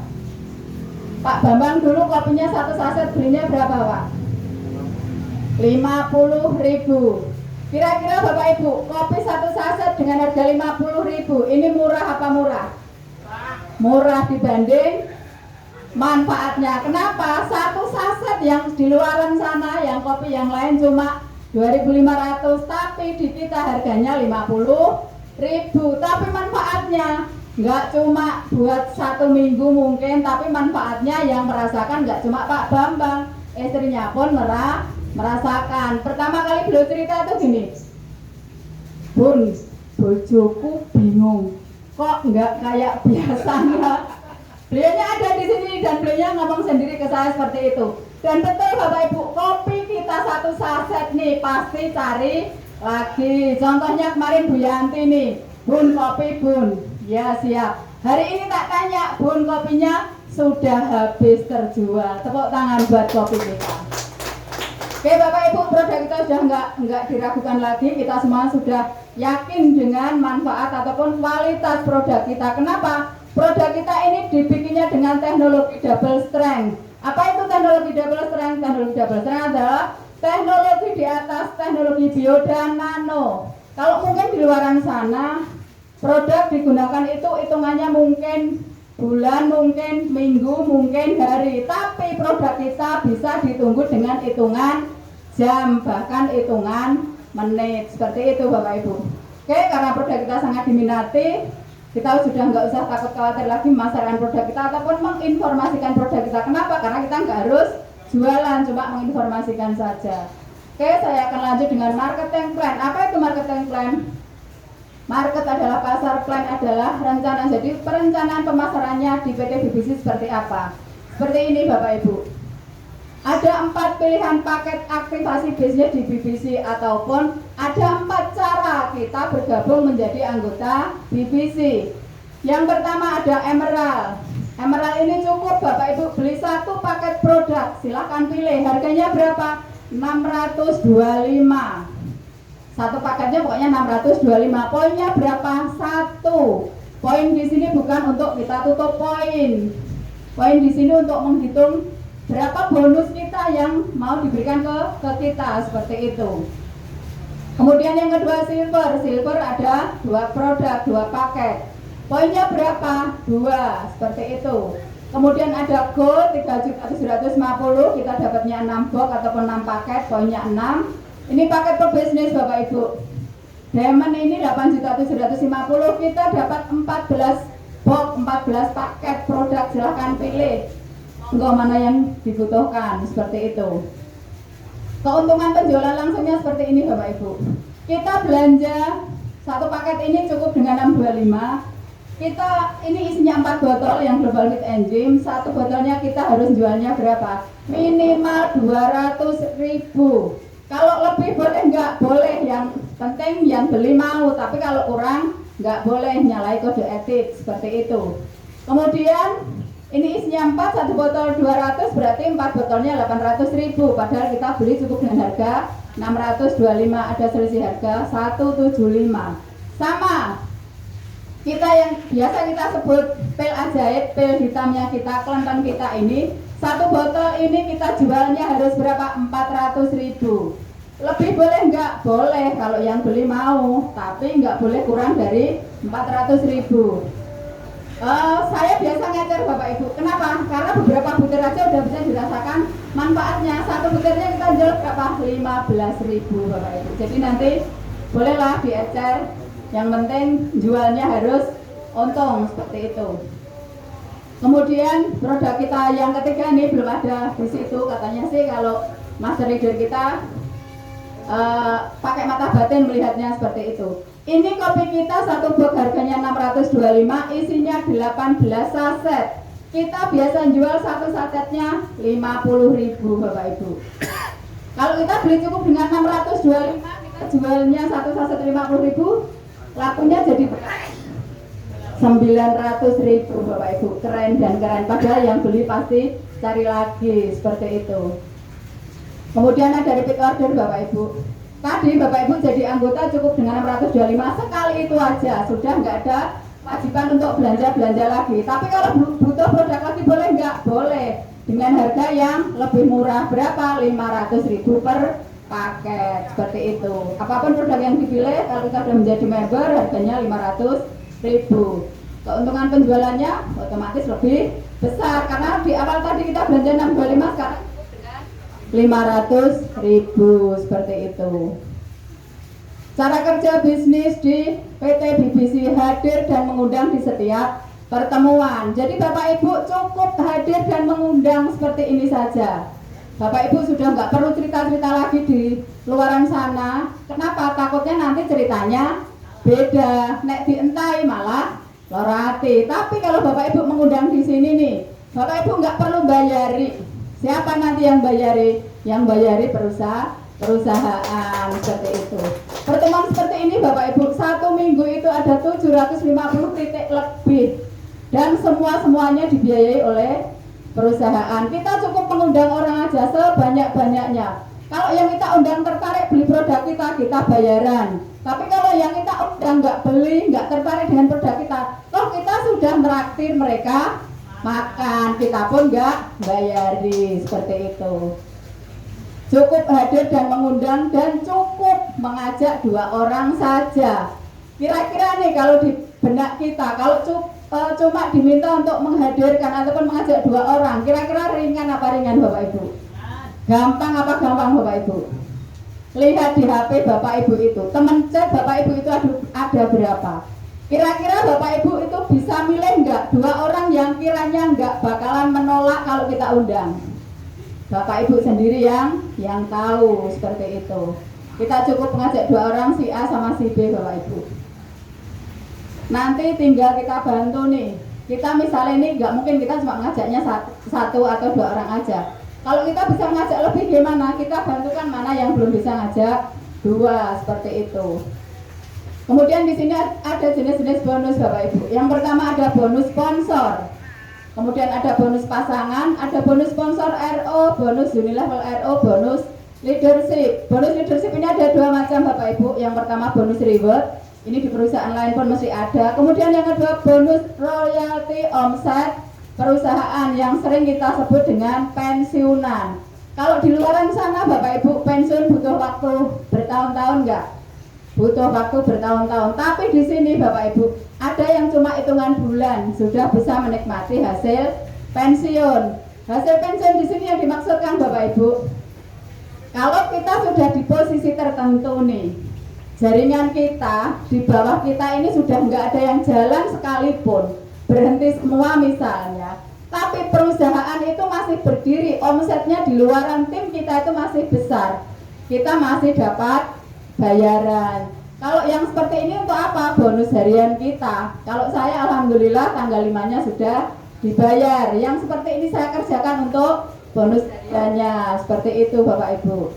Pak Bambang dulu kopinya 1 saset belinya berapa Pak? 50.000. Kira-kira Bapak Ibu, kopi 1 saset dengan harga 50.000 ini murah apa murah? Murah dibanding manfaatnya. Kenapa? 1 saset yang di luaran sana, yang kopi yang lain cuma 2.500, tapi di kita harganya 50.000. Tapi manfaatnya nggak cuma buat 1 minggu mungkin, tapi manfaatnya yang merasakan nggak cuma Pak Bambang, istrinya pun merasakan. Pertama kali beliau cerita itu gini, Bun, bojoku bingung, kok nggak kayak biasanya. Beliaunya ada di sini dan beliaunya ngomong sendiri ke saya seperti itu. Dan betul Bapak Ibu, kopi kita 1 saset nih pasti cari lagi. Contohnya kemarin Bu Yanti nih, Bun kopi Bun, ya siap. Hari ini tak tanya, Bun kopinya sudah habis terjual. Tepuk tangan buat kopi kita. Oke Bapak Ibu, produk kita sudah nggak diragukan lagi. Kita semua sudah yakin dengan manfaat ataupun kualitas produk kita. Kenapa? Produk kita ini dibikinnya dengan teknologi double strength. Apa itu teknologi double strength? Teknologi double strength adalah teknologi di atas teknologi bio dan nano. Kalau mungkin di luaran sana produk digunakan itu hitungannya mungkin bulan, mungkin minggu, mungkin hari. Tapi produk kita bisa ditunggu dengan hitungan jam, bahkan hitungan menit. Seperti itu Bapak Ibu. Oke, karena produk kita sangat diminati, kita sudah nggak usah takut khawatir lagi memasarkan produk kita ataupun menginformasikan produk kita. Kenapa? Karena kita nggak harus jualan, cuma menginformasikan saja. Oke, saya akan lanjut dengan marketing plan. Apa itu marketing plan? Market adalah pasar, plan adalah rencana. Jadi perencanaan pemasarannya di PT BBC seperti apa? Seperti ini Bapak Ibu. Ada 4 pilihan paket aktivasi bisnis di BBC, ataupun ada 4 cara kita bergabung menjadi anggota BBC. Yang pertama ada Emerald. Emerald ini cukup Bapak Ibu beli 1 paket produk, silahkan pilih. Harganya berapa? 625. 1 paketnya pokoknya 625. Poinnya berapa? 1. Poin di sini bukan untuk kita tutup poin. Poin di sini untuk menghitung berapa bonus kita yang mau diberikan ke kita, seperti itu. Kemudian yang kedua silver. Silver ada 2 produk, 2 paket. Poinnya berapa? 2, seperti itu. Kemudian ada gold 3.750, kita dapatnya 6 box ataupun 6 paket, poinnya 6. Ini paket per bisnis Bapak Ibu. Diamond ini 8.750.000, kita dapat 14 box, 14 paket produk. Silahkan pilih enggak mana yang dibutuhkan, seperti itu. Keuntungan penjualan langsungnya seperti ini Bapak Ibu. Kita belanja satu paket ini cukup dengan 625. Kita ini isinya 4 botol yang Global Meat Enzyme. Satu botolnya kita harus jualnya berapa? Minimal 200.000. Kalau lebih boleh nggak boleh, yang penting yang beli mau. Tapi kalau kurang nggak boleh, nyalai kode etik, seperti itu. Kemudian ini isinya 4, satu botol 200, berarti 4 botolnya 800.000. Padahal kita beli cukup dengan harga 625, ada selisih harga 175. Sama kita yang biasa kita sebut pil ajaib, pil hitamnya kita, kelenteng kita ini, satu botol ini kita jualnya harus berapa? 400.000. Lebih boleh nggak? Boleh kalau yang beli mau, tapi nggak boleh kurang dari 400.000. Saya biasa ngecer Bapak Ibu. Kenapa? Karena beberapa butir aja udah bisa dirasakan manfaatnya. Satu butirnya kita jual berapa? 15.000 Bapak Ibu. Jadi nanti bolehlah diecer. Yang penting jualnya harus untung, seperti itu. Kemudian produk kita yang ketiga ini belum ada di situ. Katanya sih kalau master leader kita pakai mata batin melihatnya seperti itu. Ini kopi kita satu box harganya 625, isinya 18 saset. Kita biasa jual satu sasetnya 50.000 Bapak Ibu. Kalau kita beli cukup dengan 625, kita jualnya satu saset 50.000, lakunya jadi 900.000 Bapak Ibu. Keren dan keren, padahal yang beli pasti cari lagi, seperti itu. Kemudian ada repeat order Bapak Ibu. Tadi Bapak Ibu jadi anggota cukup dengan 625, sekali itu aja, sudah nggak ada kewajiban untuk belanja lagi. Tapi kalau butuh produk lagi boleh nggak? Boleh, dengan harga yang lebih murah. Berapa? 500.000 per paket, seperti itu. Apapun produk yang dipilih, kalau kita sudah menjadi member harganya 500.000. Keuntungan penjualannya otomatis lebih besar, karena di awal tadi kita belanja 625, sekarang 500.000, seperti itu. Cara kerja bisnis di PT BBC, hadir dan mengundang di setiap pertemuan. Jadi Bapak Ibu cukup hadir dan mengundang seperti ini saja. Bapak Ibu sudah nggak perlu cerita-cerita lagi di luaran sana. Kenapa? Takutnya nanti ceritanya beda, nek dientai malah lorati. Tapi kalau Bapak Ibu mengundang di sini nih, Bapak Ibu nggak perlu bayari. Siapa nanti yang bayari? Yang bayari perusahaan, seperti itu. Pertemuan seperti ini Bapak Ibu, satu minggu itu ada 750 titik lebih, dan semuanya dibiayai oleh perusahaan. Kita cukup mengundang orang aja sebanyak-banyaknya. Kalau yang kita undang tertarik beli produk kita bayaran. Tapi kalau yang kita undang nggak beli, nggak tertarik dengan produk kita, toh kita sudah meraktir mereka makan, kita pun nggak bayari, seperti itu. Cukup hadir dan mengundang, dan cukup mengajak 2 orang saja. Kira-kira nih kalau di benak kita, kalau cuma diminta untuk menghadirkan ataupun mengajak 2 orang, kira-kira ringan apa ringan Bapak Ibu? Gampang apa gampang Bapak Ibu? Lihat di HP Bapak Ibu itu, teman chat Bapak Ibu itu ada berapa? Kira-kira Bapak Ibu itu bisa milih nggak 2 orang yang kiranya nggak bakalan menolak kalau kita undang? Bapak Ibu sendiri yang tahu, seperti itu. Kita cukup mengajak 2 orang, si A sama si B Bapak Ibu. Nanti tinggal kita bantu nih. Kita misalnya ini nggak mungkin kita cuma mengajaknya 1 atau 2 orang aja. Kalau kita bisa mengajak lebih gimana? Kita bantukan mana yang belum bisa ngajak 2, seperti itu. Kemudian di sini ada jenis-jenis bonus Bapak Ibu. Yang pertama ada bonus sponsor. Kemudian ada bonus pasangan, ada bonus sponsor RO, bonus Unilevel RO, bonus leadership. Bonus leadership ini ada 2 macam Bapak Ibu. Yang pertama bonus reward, ini di perusahaan lain pun masih ada. Kemudian yang kedua bonus royalty omset perusahaan, yang sering kita sebut dengan pensiunan. Kalau di luaran sana Bapak Ibu pensiun butuh waktu bertahun-tahun enggak? Butuh waktu bertahun-tahun. Tapi di sini Bapak Ibu ada yang cuma hitungan bulan sudah bisa menikmati hasil pensiun. Hasil pensiun di sini yang dimaksudkan Bapak Ibu, kalau kita sudah di posisi tertentu nih, jaringan kita, di bawah kita ini sudah nggak ada yang jalan sekalipun, berhenti semua misalnya, tapi perusahaan itu masih berdiri, omsetnya di luaran tim kita itu masih besar, kita masih dapat bayaran. Kalau yang seperti ini untuk apa? Bonus harian kita. Kalau saya alhamdulillah tanggal 5-nya sudah dibayar. Yang seperti ini saya kerjakan untuk bonus hariannya, seperti itu Bapak Ibu.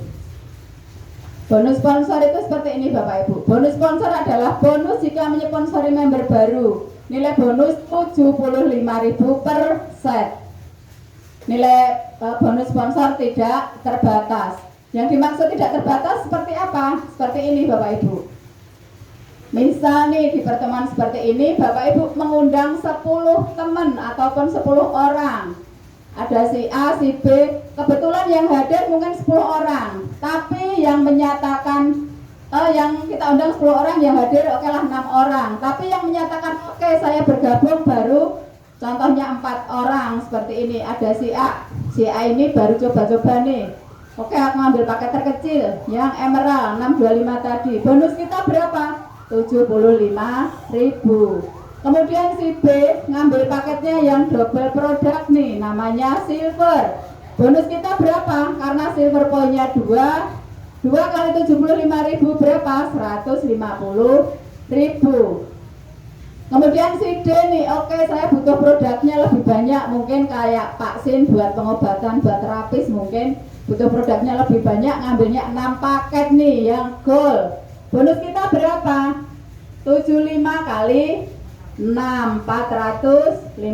Bonus sponsor itu seperti ini Bapak Ibu. Bonus sponsor adalah bonus jika menyponsori member baru. Nilai bonus 75.000 per set. Nilai bonus sponsor tidak terbatas. Yang dimaksud tidak terbatas seperti apa? Seperti ini Bapak Ibu. Misal nih di pertemuan seperti ini Bapak Ibu mengundang 10 teman ataupun 10 orang. Ada si A, si B, kebetulan yang hadir mungkin 10 orang, tapi yang menyatakan yang kita undang 10 orang, yang hadir oke lah 6 orang, tapi yang menyatakan oke saya bergabung baru contohnya 4 orang seperti ini. Ada si A ini baru coba-coba nih, oke aku ngambil paket terkecil yang emerald 625 tadi, bonus kita berapa? 75.000. Kemudian si B ngambil paketnya yang double produk nih, namanya silver. Bonus kita berapa? Karena silver poinnya 2 kali 75.000 berapa? 150.000. Kemudian si D nih, oke saya butuh produknya lebih banyak, mungkin kayak vaksin buat pengobatan, buat terapis, mungkin butuh produknya lebih banyak, ngambilnya 6 paket nih yang gold. Bonus kita berapa? 75 kali 6, 450.000.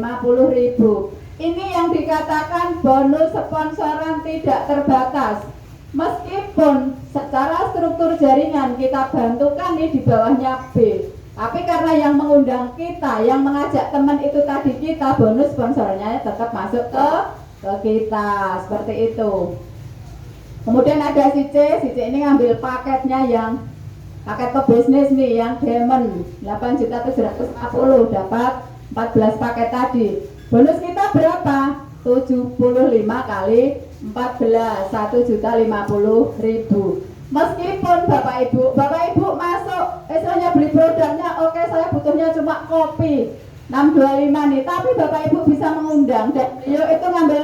Ini yang dikatakan bonus sponsoran tidak terbatas. Meskipun secara struktur jaringan kita bantukan nih di bawahnya B, tapi karena yang mengundang kita, yang mengajak teman itu tadi kita, bonus sponsornya tetap masuk ke kita, seperti itu. Kemudian ada si C ini ngambil paketnya yang paket pebisnis nih yang diamond 8.750, dapat 14 paket tadi. Bonus kita berapa? 75 kali 14, 1.050.000. Meskipun Bapak Ibu masuk istilahnya beli produknya, oke saya butuhnya cuma kopi 625 nih, tapi Bapak Ibu bisa mengundang dan beliau itu ngambil